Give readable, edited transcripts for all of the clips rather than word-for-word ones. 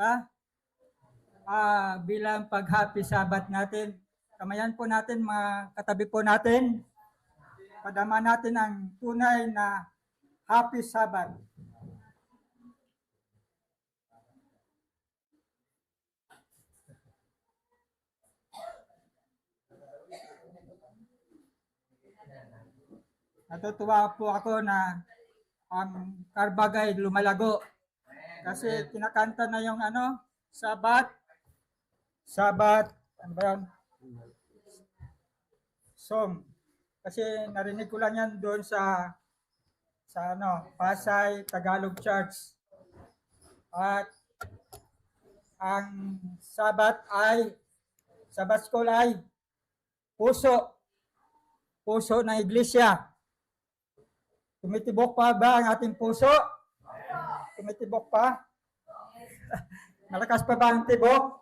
ba? Bilang pag-happy Sabbath natin. Kamayan po natin, mga katabi po natin. Padama natin ang tunay na Happy Sabbath. Natutuwa po ako na ang Karbagay lumalago. Kasi kinakanta na yung Sabbath, ano ba yun? Song. Kasi narinig ko lang yan doon sa Pasay Tagalog Church. At ang Sabbath School ay puso ng iglesia. Tumitibok pa ba ang ating puso? Tumitibok pa? Malakas pa ba ang tibok?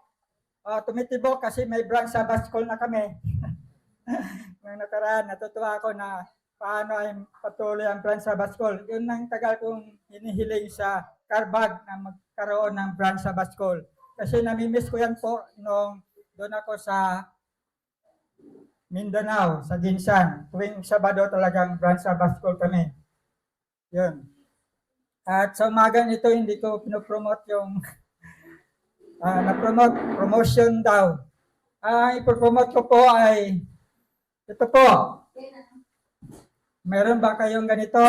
Tumitibok kasi may branch Sabbath School na kami. Nung nakaraan, natutuwa ako na paano ay patuloy ang branch Sabbath School. Yun ang tagal kong hinihiling sa Carbag na magkaroon ng branch Sabbath School. Kasi namimiss ko yan po nung doon ako sa Mindanao, sa Ginsan. Tuwing Sabado talagang branch Sabbath School kami. Yun. At sa umaga nito, hindi ko pinopromote yung promotion daw. Ipopromote ko po ay ito po. Meron ba kayong ganito?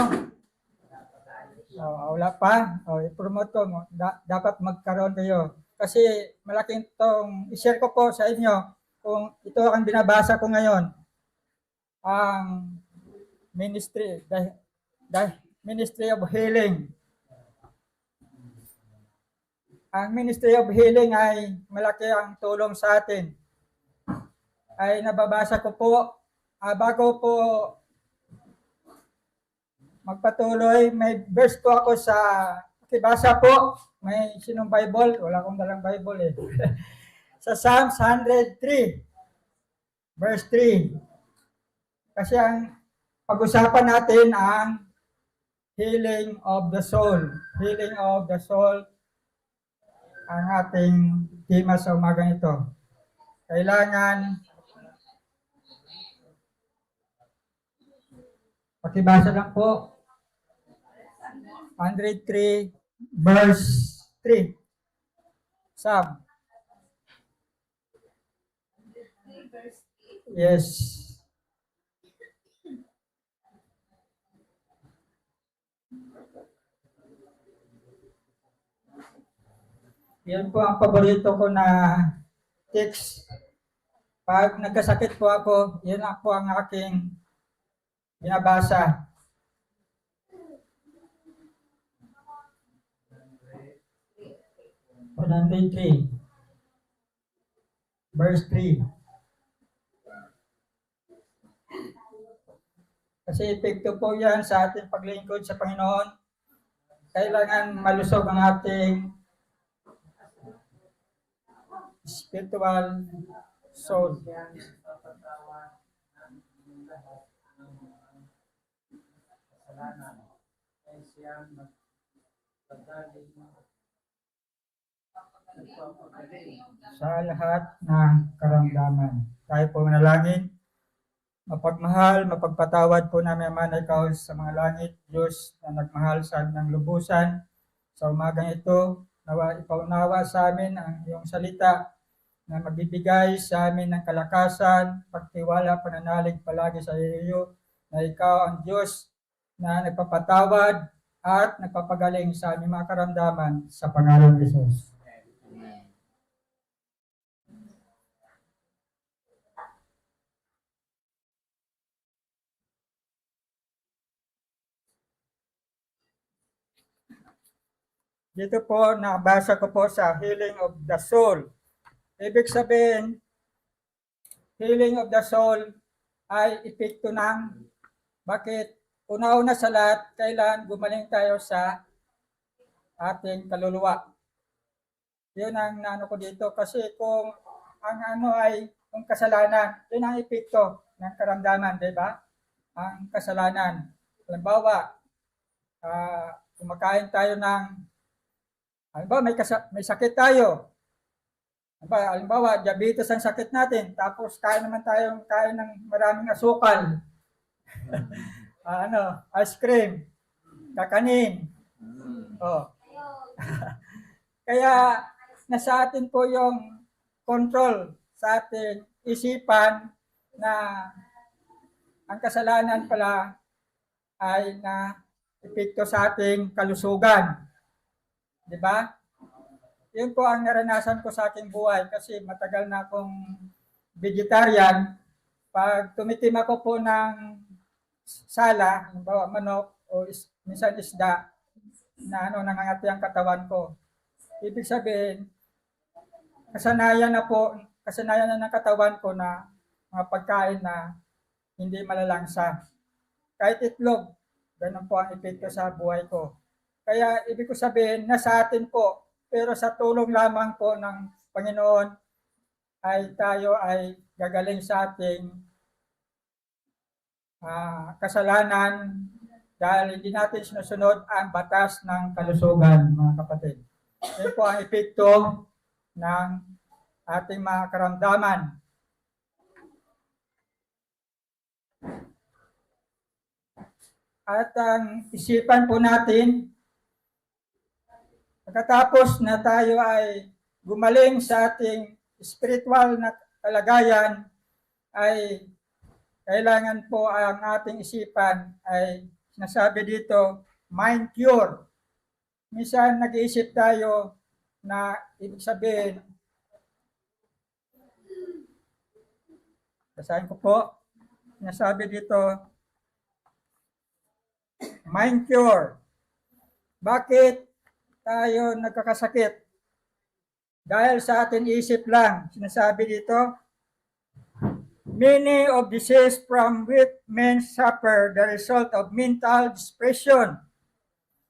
Wala pa. I-promote ko. Dapat magkaroon kayo. Kasi malaking itong i-share ko po sa inyo kung ito ang binabasa ko ngayon. Ang Ministry of Healing. Ang Ministry of Healing ay malaki ang tulong sa atin. Ay nababasa ko po, bago po magpatuloy, may verse po ako sa pakibasa po. May sinong Bible? Wala akong dalang Bible eh. Sa Psalms 103, verse 3. Kasi ang pag-usapan natin ang healing of the soul. Healing of the soul ang ating tema sa umagang ito. Kailangan pakibasa lang po. 103 verse 3. Psalm. Yes. Yan po ang paborito ko na text. Pag nagkasakit po ako, yan po ang aking binabasa. Verse 3. Kasi epekto po yan sa ating paglingkod sa Panginoon. Kailangan malusog ang ating spiritual soul. Sa lahat ng karamdaman. Tayo po manalangin. Mapagmahal, mapagpatawad po namin man ikaw sa mga langit, Diyos na nagmahal sa amin ng lubusan. Sa umagang ito, ipaunawa sa amin ang iyong salita na magbibigay sa amin ng kalakasan, pagtiwala, pananalig palagi sa iyo, na ikaw ang Diyos na nagpapatawad at nagpapagaling sa aming mga karamdaman sa pangalan ni Jesus. Dito po, nabasa ko po sa healing of the soul. Ibig sabihin, healing of the soul ay epekto ng bakit? Una-una sa lahat, kailan gumaling tayo sa ating kaluluwa. Yun ang naano ko dito. Kasi kung ang kung kasalanan, yun ang epekto ng karamdaman, di ba? Ang kasalanan. Halimbawa, kumakain tayo ng Halimbawa, may sakit tayo. Halimbawa, diabetes ang sakit natin, tapos kain ng maraming asukal, ice cream, kakanin. Oh. Kaya nasa atin po yung control sa ating isipan na ang kasalanan pala ay na epekto sa ating kalusugan. Di ba? Yun po ang naranasan ko sa aking buhay kasi matagal na akong vegetarian. Pag tumitim ako po ng sala, halimbawa manok o minsan isda, na nangangati ang katawan ko. Ibig sabihin, kasanayan na ng katawan ko na mga pagkain na hindi malalangsa. Kahit itlog, ganun po ang epekto sa buhay ko. Kaya ibig ko sabihin, nasa atin po, pero sa tulong lamang po ng Panginoon ay tayo ay gagaling sa ating kasalanan dahil hindi natin sinusunod ang batas ng kalusugan, mga kapatid. Yan po ang epekto ng ating mga karamdaman. At ang isipan po natin, pagkatapos na tayo ay gumaling sa ating spiritual na kalagayan, ay kailangan po ang ating isipan ay sinasabi dito, mind cure. Minsan nag-iisip tayo na ibig sabihin, basahin ko po, sinasabi dito, mind cure. Bakit tayo nagkakasakit? Dahil sa ating isip lang, sinasabi dito, many of diseases from which men suffer the result of mental depression,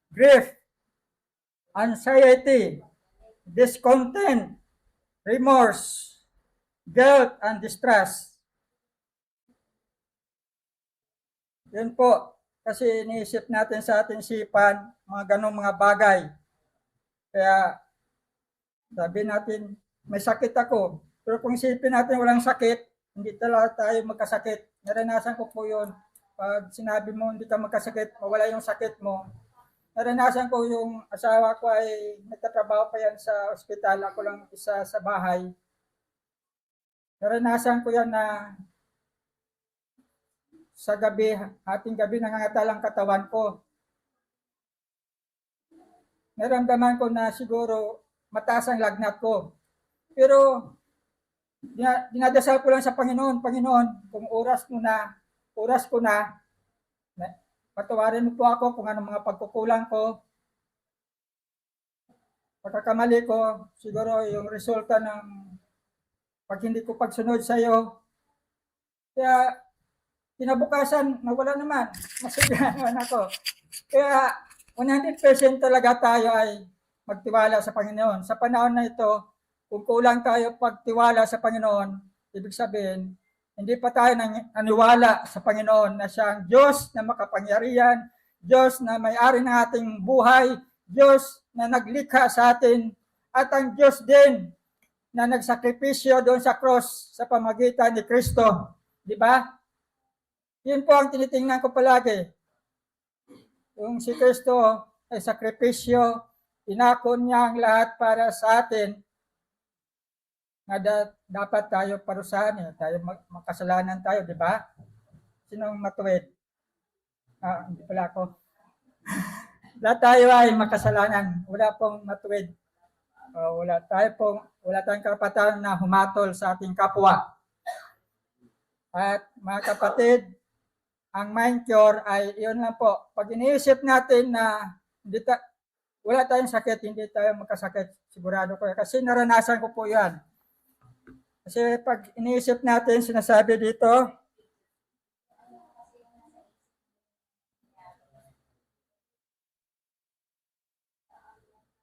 grief, anxiety, discontent, remorse, guilt, and distress. Yun po, kasi iniisip natin sa ating isipan mga ganong mga bagay. Kaya sabi natin, may sakit ako. Pero kung isipin natin walang sakit, hindi talaga tayo magkasakit. Naranasan ko po yun. Pag sinabi mo hindi ka magkasakit, mawala yung sakit mo. Naranasan ko yung asawa ko ay nagtatrabaho pa yan sa ospital. Ako lang isa sa bahay. Naranasan ko yan na sa gabi, ating gabi nangangatalang katawan ko. Naramdaman ko na siguro mataas ang lagnat ko. Pero dinadasal ko lang sa Panginoon, Panginoon, kung oras ko na, patawarin mo po ako kung anong mga pagkukulang ko. Pagkakamali ko, siguro yung resulta ng pag hindi ko pagsunod sa iyo. Kaya kinabukasan, nawala naman. Masaya naman ako. Kaya 100% talaga tayo ay magtiwala sa Panginoon. Sa panahon na ito, kung kulang tayo pagtiwala sa Panginoon, ibig sabihin, hindi pa tayo naniwala sa Panginoon na siya ang Diyos na makapangyarihan, Diyos na may-ari ng ating buhay, Diyos na naglikha sa atin, at ang Diyos din na nagsakripisyo doon sa cross sa pamagitan ni Kristo. Di ba? Yun po ang tinitingnan ko palagi. Yung si Kristo ay sakripisyo, inakon niya ang lahat para sa atin na dapat tayo parusahan, tayo makasalanan tayo, di ba? Sinong matuwid? Hindi pala ako. Lahat tayo ay makasalanan. Wala pong matuwid. Wala tayong karapatan na humatol sa ating kapwa. At mga kapatid, ang mind cure ay yun lang po. Pag iniisip natin na wala tayong sakit, hindi tayo magkasakit, sigurado ko. Kasi naranasan ko po yan. Kasi pag iniisip natin, sinasabi dito,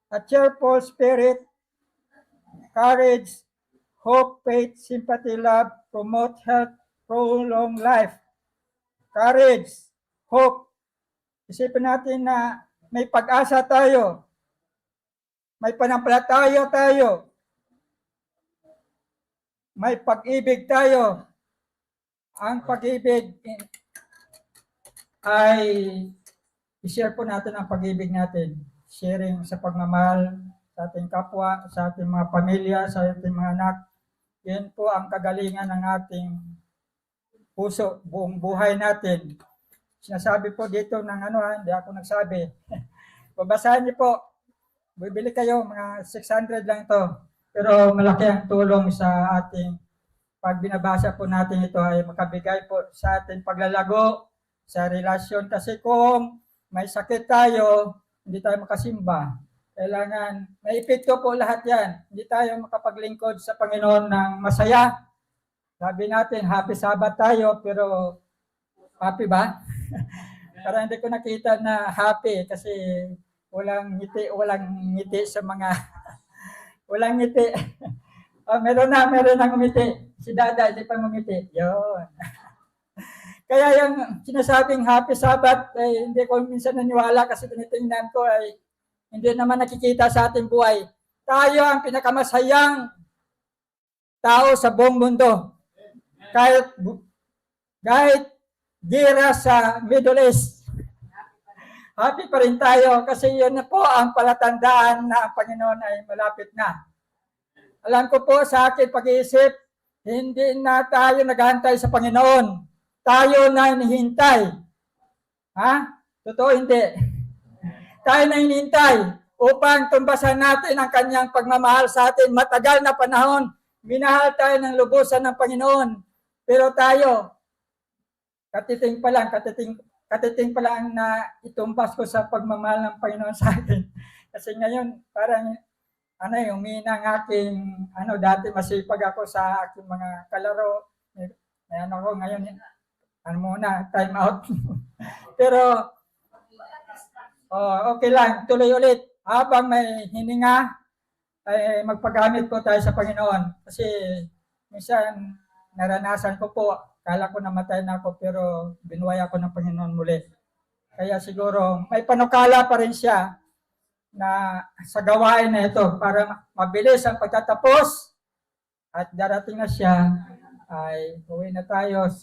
a cheerful spirit, courage, hope, faith, sympathy, love, promote health, prolong life. Courage, hope. Isipin natin na may pag-asa tayo. may panampalataya tayo, may pag-ibig tayo. Ang pag-ibig ay i-share po natin ang pag-ibig natin. Sharing sa pagmamahal sa ating kapwa, sa ating mga pamilya, sa ating mga anak. Yan po ang kagalingan ng ating puso, buong buhay natin. Sinasabi po dito ng hindi ako nagsabi. Babasahin niyo po. Bibili kayo, mga 600 lang ito. Pero malaki ang tulong sa ating pag binabasa po natin ito ay makabigay po sa ating paglalago sa relasyon. Kasi kung may sakit tayo, hindi tayo makasimba. Kailangan, may epekto po lahat yan. Hindi tayo makapaglingkod sa Panginoon ng masaya. Sabi natin, happy Sabbath tayo, pero happy ba? Parang hindi ko nakita na happy kasi walang ngiti sa mga, walang ngiti. Meron na ngumiti. Si Dada, hindi pa ngumiti. Yun. Kaya yung sinasabing happy Sabbath, hindi ko minsan naniwala kasi tinitingnan ko ay hindi naman nakikita sa ating buhay. Tayo ang pinakamasayang tao sa buong mundo. Kahit gira sa Middle East, happy pa rin tayo kasi yun na po ang palatandaan na ang Panginoon ay malapit na. Alam ko po sa aking pag-iisip, hindi na tayo naghahantay sa Panginoon. Tayo na hinihintay. Ha? Totoo hindi. Tayo na hinihintay upang tumbasan natin ang kanyang pagmamahal sa atin. Matagal na panahon, minahal tayo ng lubusan ng Panginoon. Pero tayo, katiting pa lang na itumbas ko sa pagmamahal ng Panginoon sa atin. Kasi ngayon, parang umina ang aking, dati masipag ako sa aking mga kalaro. Ako ngayon, time out. Pero, okay lang, tuloy ulit. Habang may hininga, ay magpagamit po tayo sa Panginoon. Kasi, minsan, naranasan ko po, kala ko namatay na ako, pero binuhay ako ng Panginoon muli. Kaya siguro, may panukala pa rin siya na sa gawain na ito para mabilis ang pagtatapos at darating na siya ay uwi na tayo